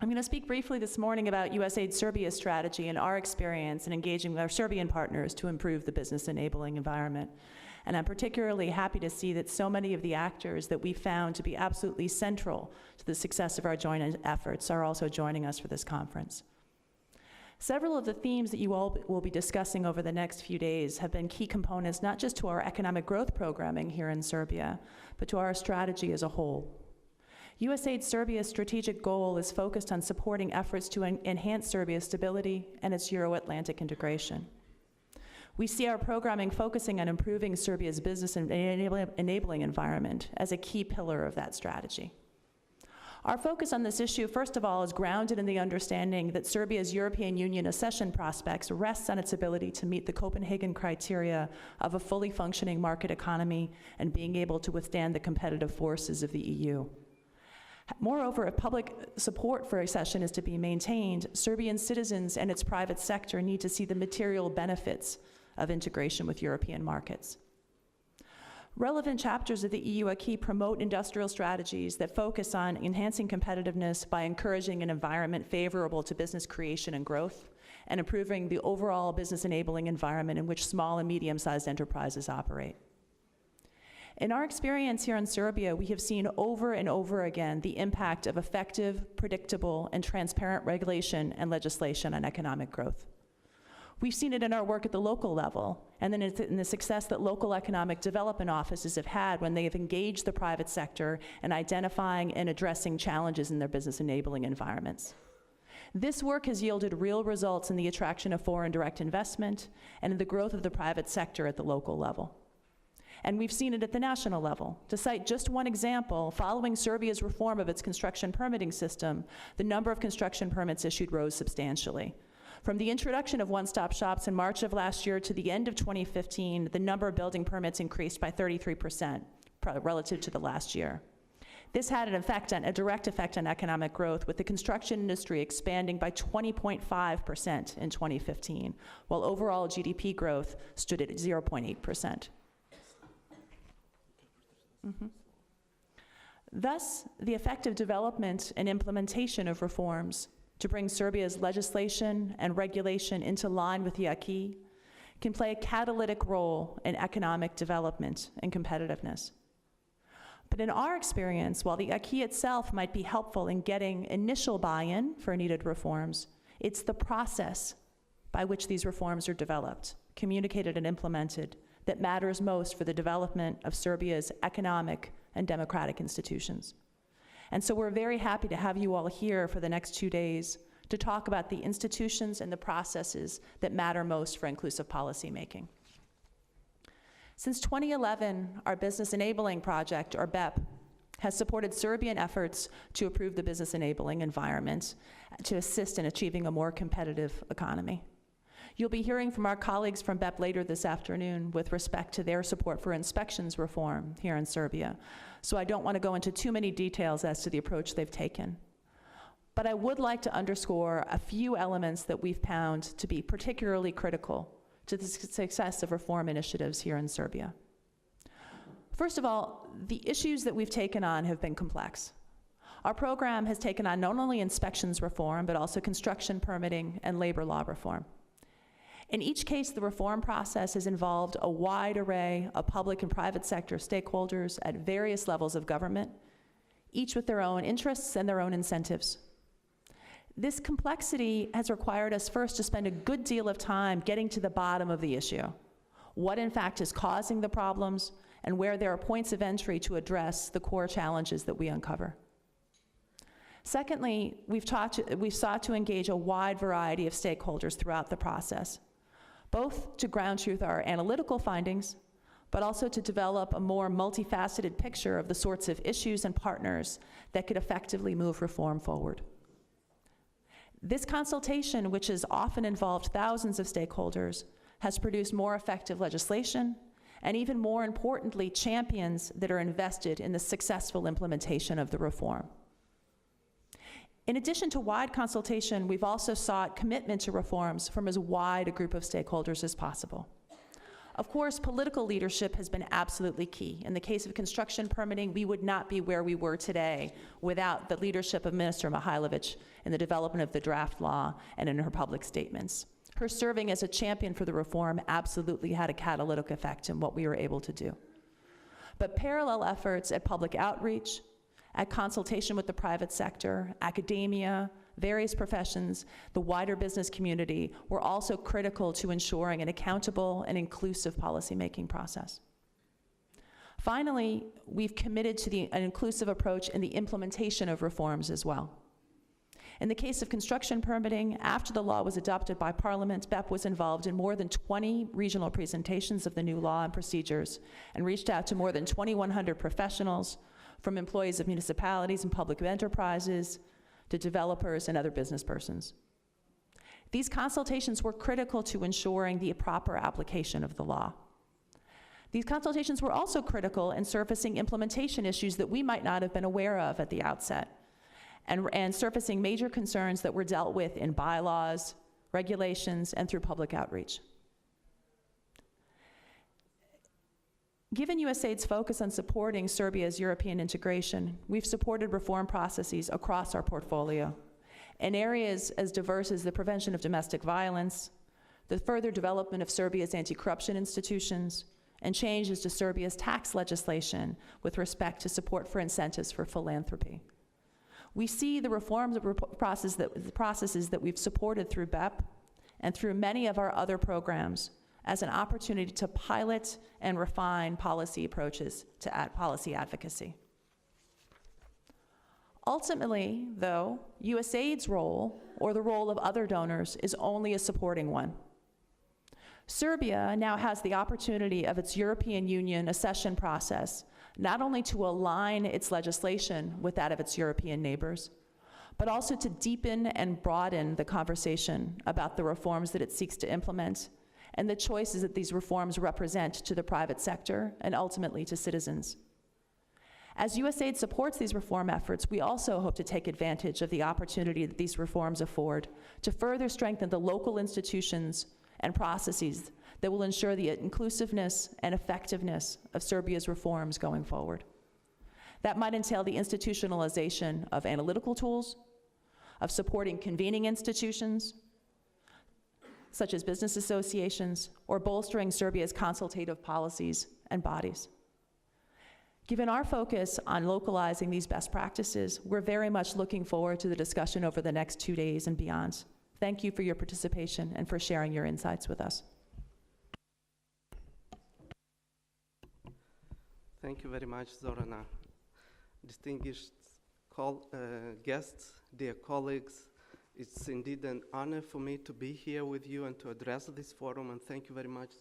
I'm going to speak briefly this morning about USAID Serbia's strategy and our experience in engaging with our Serbian partners to improve the business enabling environment. And I'm particularly happy to see that so many of the actors that we found to be absolutely central to the success of our joint efforts are also joining us for this conference. Several of the themes that you all will be discussing over the next few days have been key components not just to our economic growth programming here in Serbia, but to our strategy as a whole. USAID Serbia's strategic goal is focused on supporting efforts to enhance Serbia's stability and its Euro-Atlantic integration. We see our programming focusing on improving Serbia's business and enabling environment as a key pillar of that strategy. Our focus on this issue, first of all, is grounded in the understanding that Serbia's European Union accession prospects rests on its ability to meet the Copenhagen criteria of a fully functioning market economy and being able to withstand the competitive forces of the EU. Moreover, if public support for accession is to be maintained, Serbian citizens and its private sector need to see the material benefits of integration with European markets. Relevant chapters of the EU acquis promote industrial strategies that focus on enhancing competitiveness by encouraging an environment favorable to business creation and growth, and improving the overall business enabling environment in which small and medium-sized enterprises operate. In our experience here in Serbia, we have seen over and over again the impact of effective, predictable, and transparent regulation and legislation on economic growth. We've seen it in our work at the local level, and then in the success that local economic development offices have had when they have engaged the private sector in identifying and addressing challenges in their business enabling environments. This work has yielded real results in the attraction of foreign direct investment and in the growth of the private sector at the local level. And we've seen it at the national level. To cite just one example, following Serbia's reform of its construction permitting system, the number of construction permits issued rose substantially. From the introduction of one-stop shops in March of last year to the end of 2015, the number of building permits increased by 33% relative to the last year. This had a direct effect on economic growth, with the construction industry expanding by 20.5% in 2015, while overall GDP growth stood at 0.8%. Thus, the effective development and implementation of reforms to bring Serbia's legislation and regulation into line with the acquis can play a catalytic role in economic development and competitiveness. But in our experience, while the acquis itself might be helpful in getting initial buy-in for needed reforms, it's the process by which these reforms are developed, communicated, and implemented that matters most for the development of Serbia's economic and democratic institutions. And so we're very happy to have you all here for the next 2 days to talk about the institutions and the processes that matter most for inclusive policy making. Since 2011, our Business Enabling Project, or BEP, has supported Serbian efforts to improve the business enabling environment to assist in achieving a more competitive economy. You'll be hearing from our colleagues from BEP later this afternoon with respect to their support for inspections reform here in Serbia. So I don't want to go into too many details as to the approach they've taken. But I would like to underscore a few elements that we've found to be particularly critical to the success of reform initiatives here in Serbia. First of all, the issues that we've taken on have been complex. Our program has taken on not only inspections reform, but also construction permitting and labor law reform. In each case, the reform process has involved a wide array of public and private sector stakeholders at various levels of government, each with their own interests and their own incentives. This complexity has required us first to spend a good deal of time getting to the bottom of the issue. What in fact is causing the problems, and where there are points of entry to address the core challenges that we uncover. Secondly, we've sought to engage a wide variety of stakeholders throughout the process, both to ground truth our analytical findings, but also to develop a more multifaceted picture of the sorts of issues and partners that could effectively move reform forward. This consultation, which has often involved thousands of stakeholders, has produced more effective legislation, and even more importantly, champions that are invested in the successful implementation of the reform. In addition to wide consultation, we've also sought commitment to reforms from as wide a group of stakeholders as possible. Of course, political leadership has been absolutely key. In the case of construction permitting, we would not be where we were today without the leadership of Minister Mihailovic in the development of the draft law and in her public statements. Her serving as a champion for the reform absolutely had a catalytic effect in what we were able to do. But parallel efforts at public outreach, at consultation with the private sector, academia, various professions, the wider business community were also critical to ensuring an accountable and inclusive policymaking process. Finally, we've committed to an inclusive approach in the implementation of reforms as well. In the case of construction permitting, after the law was adopted by Parliament, BEP was involved in more than 20 regional presentations of the new law and procedures and reached out to more than 2,100 professionals, from employees of municipalities and public enterprises to developers and other business persons. These consultations were critical to ensuring the proper application of the law. These consultations were also critical in surfacing implementation issues that we might not have been aware of at the outset, and surfacing major concerns that were dealt with in bylaws, regulations, and through public outreach. Given USAID's focus on supporting Serbia's European integration, we've supported reform processes across our portfolio in areas as diverse as the prevention of domestic violence, the further development of Serbia's anti-corruption institutions, and changes to Serbia's tax legislation with respect to support for incentives for philanthropy. We see the reforms processes that we've supported through BEP and through many of our other programs as an opportunity to pilot and refine policy approaches to policy advocacy. Ultimately, though, USAID's role, or the role of other donors, is only a supporting one. Serbia now has the opportunity of its European Union accession process, not only to align its legislation with that of its European neighbors, but also to deepen and broaden the conversation about the reforms that it seeks to implement and the choices that these reforms represent to the private sector and ultimately to citizens. As USAID supports these reform efforts, we also hope to take advantage of the opportunity that these reforms afford to further strengthen the local institutions and processes that will ensure the inclusiveness and effectiveness of Serbia's reforms going forward. That might entail the institutionalization of analytical tools, of supporting convening institutions, such as business associations, or bolstering Serbia's consultative policies and bodies. Given our focus on localizing these best practices, we're very much looking forward to the discussion over the next 2 days and beyond. Thank you for your participation and for sharing your insights with us. Thank you very much, Zorana. Distinguished guests, dear colleagues, it's indeed an honor for me to be here with you and to address this forum, and thank you very much,